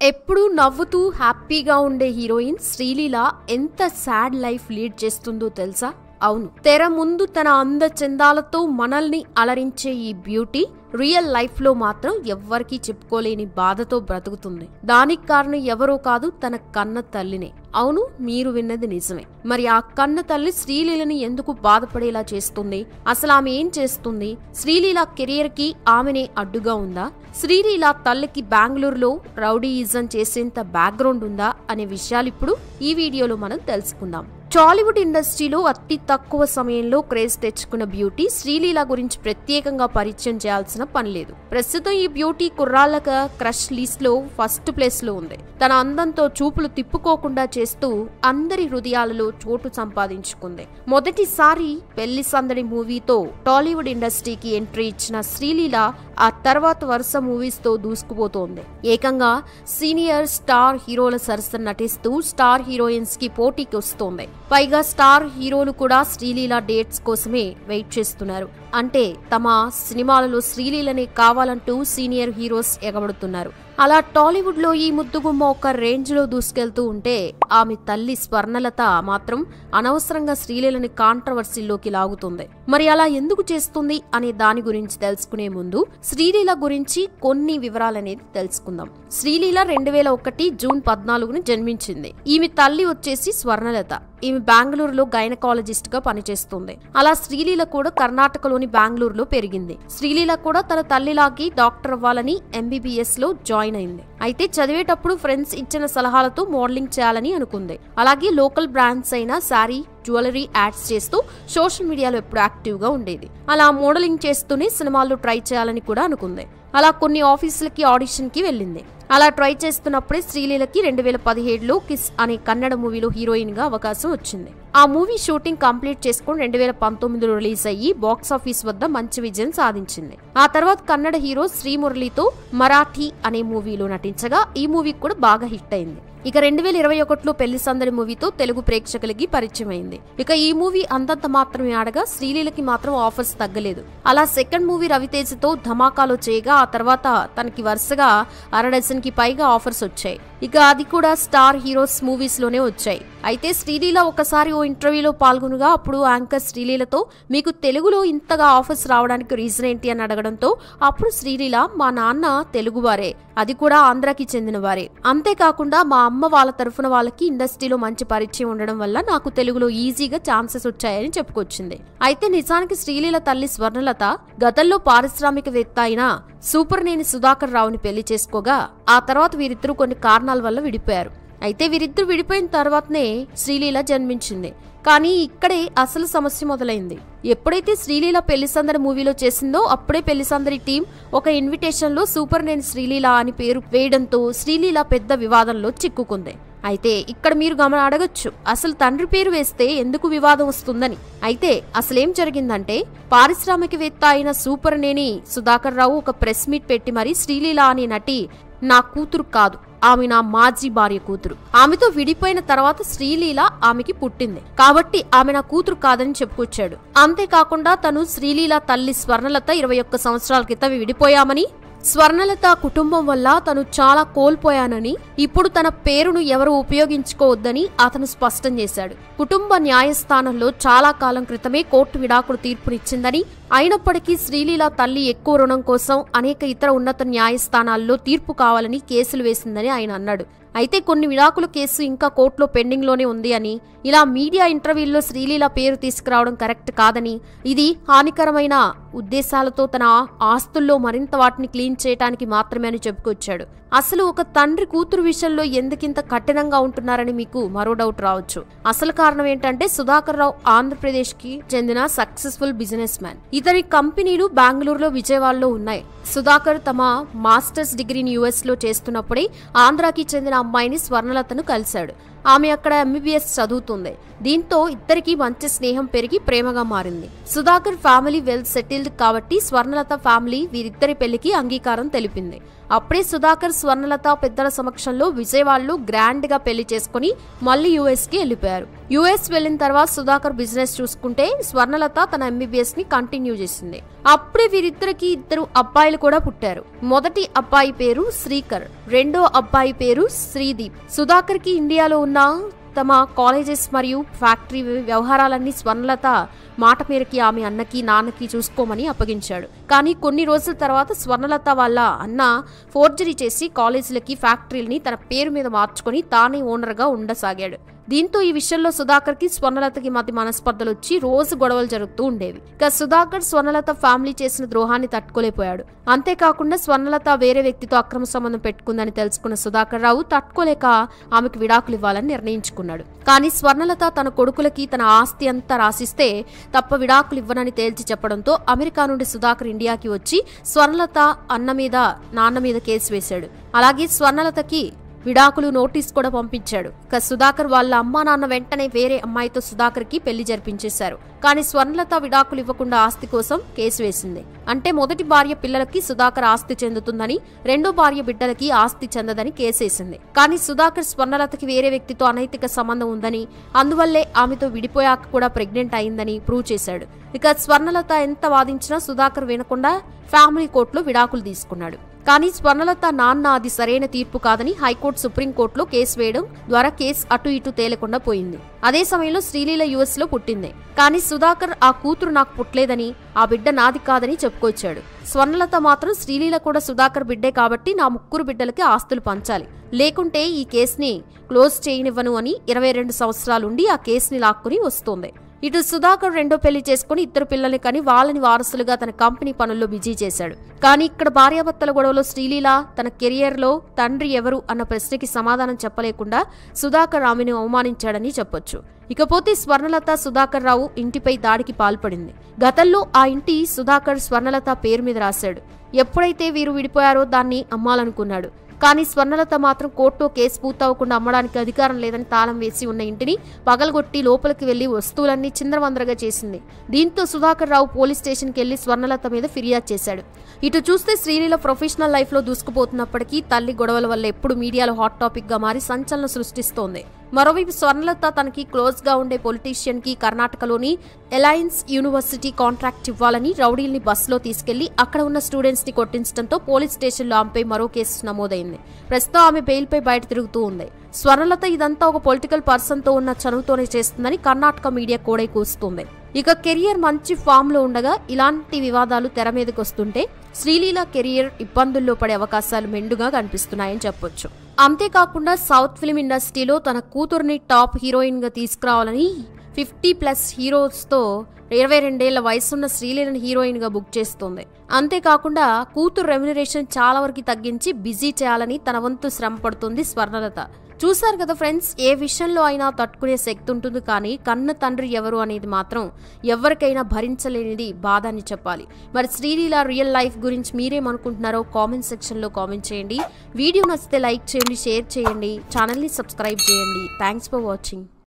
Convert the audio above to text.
ఎప్పుడు నవ్వుతూ హ్యాపీగా ఉండే హీరోయిన్ శ్రీలీల ఎంత సాడ్ లైఫ్ లీడ్ చేస్తుందో తెలుసా? అవును, తెర ముందు తన అందచందాలతో మనల్ని అలరించే ఈ బ్యూటీ రియల్ లైఫ్ లో మాత్రం ఎవ్వరికీ చెప్పుకోలేని బాధతో బ్రతుకుతుంది. దానికి కారణం ఎవరో కాదు, తన కన్న తల్లినే. అవును, మీరు విన్నది నిజమే. మరి ఆ కన్న తల్లి శ్రీలీలని ఎందుకు బాధపడేలా చేస్తుంది? అసలు ఆమె ఏం చేస్తుంది? శ్రీలీల కెరియర్ కి ఆమెనే అడ్డుగా ఉందా? శ్రీలీల తల్లికి బెంగళూరులో రౌడీయిజం చేసేంత బ్యాక్గ్రౌండ్ ఉందా అనే విషయాలు ఇప్పుడు ఈ వీడియోలో మనం తెలుసుకుందాం. టాలీవుడ్ ఇండస్ట్రీలో అతి తక్కువ సమయంలో క్రేజ్ తెచ్చుకున్న బ్యూటీ శ్రీలీల గురించి ప్రత్యేకంగా పరిచయం చేయాల్సిన పని లేదు. ప్రస్తుతం ఈ బ్యూటీ కుర్రాళ్ళక క్రష్ లిస్ట్ లో ఫస్ట్ ప్లేస్ లో ఉంది. తన అందంతో చూపులు తిప్పుకోకుండా చేస్తూ అందరి హృదయాలలో చోటు సంపాదించుకుంది. మొదటిసారి పెళ్లి సందడి మూవీతో టాలీవుడ్ ఇండస్ట్రీకి ఎంట్రీ ఇచ్చిన శ్రీలీల ఆ తర్వాత వరుస మూవీస్ తో దూసుకుపోతోంది. ఏకంగా సీనియర్ స్టార్ హీరోల సరసన నటిస్తూ స్టార్ హీరోయిన్స్ కి పోటీకి వస్తోంది. పైగా స్టార్ హీరోలు కూడా శ్రీలీల డేట్స్ కోసమే వెయిట్ చేస్తున్నారు. అంటే తమ సినిమాలలో శ్రీలీలనే కావాలంటూ సీనియర్ హీరోస్ ఎగబడుతున్నారు. అలా టాలీవుడ్ లో ఈ ముద్దుగుమ్మ ఒక రేంజ్ లో దూసుకెళ్తూ ఉంటే ఆమె తల్లి స్వర్ణలత మాత్రం అనవసరంగా శ్రీలీలని కాంట్రవర్సీలోకి లాగుతుంది. మరి అలా ఎందుకు చేస్తుంది అనే దాని గురించి తెలుసుకునే ముందు శ్రీలీల గురించి కొన్ని వివరాలనేది తెలుసుకుందాం. శ్రీలీల 2001 జూన్ 14న జన్మించింది. ఈమె తల్లి వచ్చేసి స్వర్ణలత. ఈమె బెంగళూరులో గైనకాలజిస్ట్ గా పనిచేస్తుంది. అలా శ్రీలీల కూడా కర్ణాటకలోని బెంగళూరులో పెరిగింది. శ్రీలీల కూడా తన తల్లిలాగి డాక్టర్ అవ్వాలని MBBS లో జాయిన్ అయింది. అయితే చదివేటప్పుడు ఫ్రెండ్స్ ఇచ్చిన సలహాలతో మోడలింగ్ చేయాలని అనుకుంది. అలాగే లోకల్ బ్రాండ్స్ అయిన శారీ, జ్యువెలరీ యాడ్స్ చేస్తూ సోషల్ మీడియాలో ఎప్పుడు యాక్టివ్ గా ఉండేది. అలా మోడలింగ్ చేస్తూనే సినిమాల్లో ట్రై చేయాలని కూడా అనుకుంది. అలా కొన్ని ఆఫీసులకి ఆడిషన్ కి వెళ్ళింది. అలా ట్రై చేస్తున్నప్పుడే శ్రీలీలకి 2017లో కిస్ అనే కన్నడ మూవీలో హీరోయిన్ గా అవకాశం వచ్చింది. ఆ మూవీ షూటింగ్ కంప్లీట్ చేసుకుని 2019లో రిలీజ్ అయ్యి బాక్సాఫీస్ వద్ద మంచి విజయం సాధించింది. ఆ తర్వాత కన్నడ హీరో శ్రీమురళితో మరాఠీ అనే మూవీలో నటించగా ఈ మూవీ కూడా బాగా హిట్ అయింది. ఇక 2021లో పెళ్లి సందడి మూవీతో తెలుగు ప్రేక్షకులకి పరిచయం అయింది. ఇక ఈ మూవీ అంతంత మాత్రమే ఆడగా శ్రీలీలకి మాత్రం ఆఫర్స్ తగ్గలేదు. అలా సెకండ్ మూవీ రవితేజతో ధమాకాలో చేయగా ఆ తర్వాత తనకి వరుసగా 6 డజన్కి పైగా ఆఫర్స్ వచ్చాయి. ఇక అది కూడా స్టార్ హీరోస్ మూవీస్ లోనే వచ్చాయి. అయితే శ్రీలీల ఒకసారి ఓ ఇంటర్వ్యూలో పాల్గొనగా అప్పుడు యాంకర్ శ్రీలీలతో మీకు తెలుగులో ఇంతగా ఆఫర్స్ రావడానికి రీజన్ ఏంటి అని అడగడంతో అప్పుడు శ్రీలీల మా నాన్న తెలుగువారే, అది కూడా ఆంధ్రాకి చెందిన వారే. అంతేకాకుండా మా అమ్మ వాళ్ళ తరఫున వాళ్ళకి ఇండస్ట్రీలో మంచి పరిచయం ఉండడం వల్ల నాకు తెలుగులో ఈజీగా ఛాన్సెస్ వచ్చాయని చెప్పుకొచ్చింది. అయితే నిజానికి శ్రీలీల తల్లి స్వర్ణలత గతంలో పారిశ్రామికవేత్త అయిన సూపర్నేని సుధాకర్ రావుని పెళ్లి చేసుకోగా ఆ తర్వాత వీరిద్దరూ కొన్ని కారణాల వల్ల విడిపోయారు. అయితే వీరిద్దరు విడిపోయిన తర్వాతనే శ్రీలీల జన్మించింది. కానీ ఇక్కడే అసలు సమస్య మొదలైంది. ఎప్పుడైతే శ్రీలీల పెళ్లి సందడి మూవీలో చేసిందో అప్పుడే పెళ్లి సందడి టీం ఒక ఇన్విటేషన్ లో సూపర్నేని శ్రీలీల అని పేరు వేయడంతో శ్రీలీల పెద్ద వివాదంలో చిక్కుకుంది. అయితే ఇక్కడ మీరు అడగొచ్చు, అసలు తండ్రి పేరు వేస్తే ఎందుకు వివాదం వస్తుందని. అయితే అసలేం జరిగిందంటే పారిశ్రామికవేత్త అయిన సూపర్నేని సుధాకర్ రావు ఒక ప్రెస్ మీట్ పెట్టి మరి శ్రీలీల అనే నటి నా కూతురు కాదు, ఆమె నా మాజీ భార్య కూతురు. ఆమెతో విడిపోయిన తర్వాత శ్రీలీల ఆమెకి పుట్టింది కాబట్టి ఆమె నా కూతురు కాదని చెప్పుకొచ్చాడు. అంతేకాకుండా తను శ్రీలీల తల్లి స్వర్ణలత 21 సంవత్సరాల క్రితం విడిపోయామని, స్వర్ణలత కుటుంబం వల్ల తను చాలా కోల్పోయానని, ఇప్పుడు తన పేరును ఎవరు ఉపయోగించుకోవద్దని అతను స్పష్టం చేశాడు. కుటుంబ న్యాయస్థానంలో చాలా కాలం క్రితమే కోర్టు విడాకుడు తీర్పునిచ్చిందని, అయినప్పటికీ శ్రీలీల తల్లి ఎక్కువ రుణం కోసం అనేక ఇతర ఉన్నత న్యాయస్థానాల్లో తీర్పు కావాలని కేసులు వేసిందని ఆయన అన్నాడు. అయితే కొన్ని విడాకుల కేసు ఇంకా కోర్టులో పెండింగ్ లోనే ఉంది అని, ఇలా మీడియా ఇంటర్వ్యూల్లో శ్రీలీల పేరు తీసుకురావడం కరెక్ట్ కాదని, ఇది హానికరమైన ఉద్దేశాలతో తన ఆస్తుల్లో మరింత వాటిని క్లీన్ చేయడానికి మాత్రమే అని చెప్పుకొచ్చాడు. అసలు ఒక తండ్రి కూతురు విషయంలో ఎందుకింత కఠినంగా ఉంటున్నారని మీకు మరో డౌట్ రావచ్చు. అసలు కారణం ఏంటంటే సుధాకర్ రావు ఆంధ్రప్రదేశ్ కి చెందిన సక్సెస్ఫుల్ బిజినెస్ మ్యాన్. ఇతని కంపెనీలు బెంగళూరులో, విజయవాడలో ఉన్నాయి. సుధాకర్ తమ మాస్టర్స్ డిగ్రీని US లో చేస్తున్నప్పుడే ఆంధ్రాకి చెందిన అమ్మాయిని స్వర్ణలతను కలిశాడు. ఆమె అక్కడ MBBS చదువుతుంది. దీంతో ఇద్దరికి మంచి స్నేహం పెరిగి ప్రేమగా మారింది. సుధాకర్ ఫ్యామిలీ వెల్ సెటిల్డ్ కాబట్టి స్వర్ణలత ఫ్యామిలీ వీరిద్దరి పెళ్లికి అంగీకారం తెలిపింది. అప్పుడే సుధాకర్ స్వర్ణలత పెద్దల సమక్షంలో విజయవాడలో గ్రాండ్ గా పెళ్లి చేసుకుని మళ్ళీ యుఎస్ కి వెళ్లిపోయారు. యుఎస్ వెళ్లిన తర్వాత సుధాకర్ బిజినెస్ చూసుకుంటే స్వర్ణలత తన ఎంబీబీఎస్ ని కంటిన్యూ చేసింది. అప్పుడే వీరిద్దరికి 2 అబ్బాయిలు కూడా పుట్టారు. మొదటి అబ్బాయి పేరు శ్రీకర్, రెండో అబ్బాయి పేరు శ్రీదీప్. సుధాకర్ కి ఇండియాలో ఉన్న తమ కాలేజెస్ మరియు ఫ్యాక్టరీ వ్యవహారాలన్నీ స్వర్ణలత మాట మేరకి ఆమె అన్నకి నాన్నకి చూసుకోమని అప్పగించాడు. కానీ కొన్ని రోజుల తర్వాత స్వర్ణలత వాళ్ళ అన్న ఫోర్జరీ చేసి కాలేజీలకి ఫ్యాక్టరీలని తన పేరు మీద మార్చుకొని తానే ఓనర్గా ఉండసాగాడు. దీంతో ఈ విషయంలో సుధాకర్ కి స్వర్ణలతకి మధ్య మనస్పర్ధలు వచ్చి రోజు గొడవలు జరుగుతూ ఉండేవి. ఇక సుధాకర్ స్వర్ణలత ఫ్యామిలీ చేసిన ద్రోహాన్ని తట్టుకోలేకపోయాడు. అంతేకాకుండా స్వర్ణలత వేరే వ్యక్తితో అక్రమ సంబంధం పెట్టుకుందని తెలుసుకున్న సుధాకర్ రావు తట్టుకోలేక ఆమెకు విడాకులు ఇవ్వాలని నిర్ణయించుకున్నాడు. కానీ స్వర్ణలత తన కొడుకులకి తన ఆస్తి అంతా రాసిస్తే తప్ప విడాకులు ఇవ్వనని తేల్చి చెప్పడంతో అమెరికా నుండి సుధాకర్ ఇండియాకి వచ్చి స్వర్ణలత అన్న మీద నాన్న మీద కేసు వేశాడు. అలాగే స్వర్ణలతకి విడాకులు నోటీస్ కూడా పంపించాడు. ఇక సుధాకర్ వాళ్ళ అమ్మా నాన్న వెంటనే వేరే అమ్మాయితో సుధాకర్ కి పెళ్లి జరిపించేశారు. కానీ స్వర్ణలత విడాకులు ఇవ్వకుండా ఆస్తి కోసం కేసు వేసింది. అంటే మొదటి భార్య పిల్లలకి సుధాకర్ ఆస్తి చెందుతుందని, రెండో భార్య బిడ్డలకి ఆస్తి చెందదని కేసేసింది. కానీ సుధాకర్ స్వర్ణలతకి వేరే వ్యక్తితో అనైతిక సంబంధం ఉందని, అందువల్లే ఆమెతో విడిపోయాక కూడా ప్రెగ్నెంట్ అయిందని ప్రూవ్ చేశాడు. ఇక స్వర్ణలత ఎంత వాదించినా సుధాకర్ వినకుండా ఫ్యామిలీ కోర్టులో విడాకులు తీసుకున్నాడు. కానీ స్వర్ణలత నాన్న అది సరైన తీర్పు కాదని హైకోర్టు సుప్రీంకోర్టులో కేసు వేయడం ద్వారా కేసు అటు ఇటు తేలకుండా పోయింది. అదే సమయంలో శ్రీలీల యుఎస్ లో పుట్టింది. కానీ సుధాకర్ ఆ కూతురు నాకు పుట్టలేదని, ఆ బిడ్డ నాది కాదని చెప్పుకొచ్చాడు. స్వర్ణలత మాత్రం శ్రీలీల కూడా సుధాకర్ బిడ్డే కాబట్టి నా 3 బిడ్డలకి ఆస్తులు పంచాలి, లేకుంటే ఈ కేసుని క్లోజ్ చేయనివ్వను అని 22 సంవత్సరాలుండి ఆ కేసుని లాక్కుని వస్తోంది. ఇటు సుధాకర్ రెండో పెళ్లి చేసుకుని 2 పిల్లల్ని కని వాళ్ళని వారసులుగా తన కంపెనీ పనుల్లో బిజీ చేశాడు. కానీ ఇక్కడ భార్యాభర్తల గొడవలో శ్రీలీల తన కెరియర్ లో తండ్రి ఎవరు అన్న ప్రశ్నకి సమాధానం చెప్పలేకుండా సుధాకర్ ఆమెను అవమానించాడని చెప్పొచ్చు. ఇకపోతే స్వర్ణలత సుధాకర్ రావు ఇంటిపై దాడికి పాల్పడింది. గతంలో ఆ ఇంటి సుధాకర్ స్వర్ణలత పేరు మీద రాశాడు. ఎప్పుడైతే వీరు విడిపోయారో దాన్ని అమ్మాలనుకున్నాడు. కానీ స్వర్ణలత మాత్రం కోర్టులో కేసు పూర్తవకుండా అమ్మడానికి అధికారం లేదని తాళం వేసి ఉన్న ఇంటిని పగలగొట్టి లోపలికి వెళ్లి వస్తువులన్నీ చిందరవందరగా చేసింది. దీంతో సుధాకర్ రావు పోలీస్ స్టేషన్కి వెళ్లి స్వర్ణలత మీద ఫిర్యాదు చేశాడు. ఇటు చూస్తే శ్రీలీల ప్రొఫెషనల్ లైఫ్ లో దూసుకుపోతున్నప్పటికీ తల్లి గొడవల వల్ల ఎప్పుడు మీడియాలో హాట్ టాపిక్ గా మారి సంచలనం సృష్టిస్తోంది. మరోవైపు స్వర్ణలత తనకి క్లోజ్ గా ఉండే పొలిటీషియన్ కి కర్ణాటకలోని అలయన్స్ యూనివర్సిటీ కాంట్రాక్ట్ ఇవ్వాలని రౌడీల్ని బస్సులో తీసుకెళ్లి అక్కడ ఉన్న స్టూడెంట్స్ ని కొట్టించడంతో పోలీస్ స్టేషన్లో ఆమెపై మరో కేసు నమోదైంది. ప్రస్తుతం ఆమె బెయిల్ పై బయట తిరుగుతూ ఉంది. స్వర్ణలత ఇదంతా ఒక పొలిటికల్ పర్సన్ తో ఉన్న చనువుతోనే చేస్తుందని కర్ణాటక మీడియా కూడా కూస్తుంది. ఇక కెరియర్ మంచి ఫామ్ లో ఉండగా ఇలాంటి వివాదాలు తెర మీదకి వస్తుంటే శ్రీలీల కెరియర్ ఇబ్బందుల్లో పడే అవకాశాలు మెండుగా కనిపిస్తున్నాయని చెప్పొచ్చు. అంతేకాకుండా సౌత్ ఫిల్మ్ ఇండస్ట్రీలో తన కూతురుని టాప్ హీరోయిన్ గా తీసుకురావాలని 50+ హీరోస్ తో 22 ఏళ్ల వయసున్న శ్రీలీలను హీరోయిన్ గా బుక్ చేస్తోంది. అంతేకాకుండా కూతురు రెమ్యునరేషన్ చాలా వరకు తగ్గించి బిజీ చేయాలని తన వంతు శ్రమ పడుతుంది స్వర్ణలత. చూసారు కదా ఫ్రెండ్స్, ఏ విషయంలో అయినా తట్టుకునే శక్తి ఉంటుంది, కానీ కన్న తండ్రి ఎవరు అనేది మాత్రం ఎవరికైనా భరించలేనిది బాధ అని చెప్పాలి. మరి శ్రీలీల రియల్ లైఫ్ గురించి మీరేమనుకుంటున్నారో కామెంట్ సెక్షన్ లో కామెంట్ చేయండి. వీడియో నచ్చితే లైక్ చేయండి, షేర్ చేయండి, ఛానల్ ని సబ్స్క్రైబ్ చేయండి. Thanks for watching.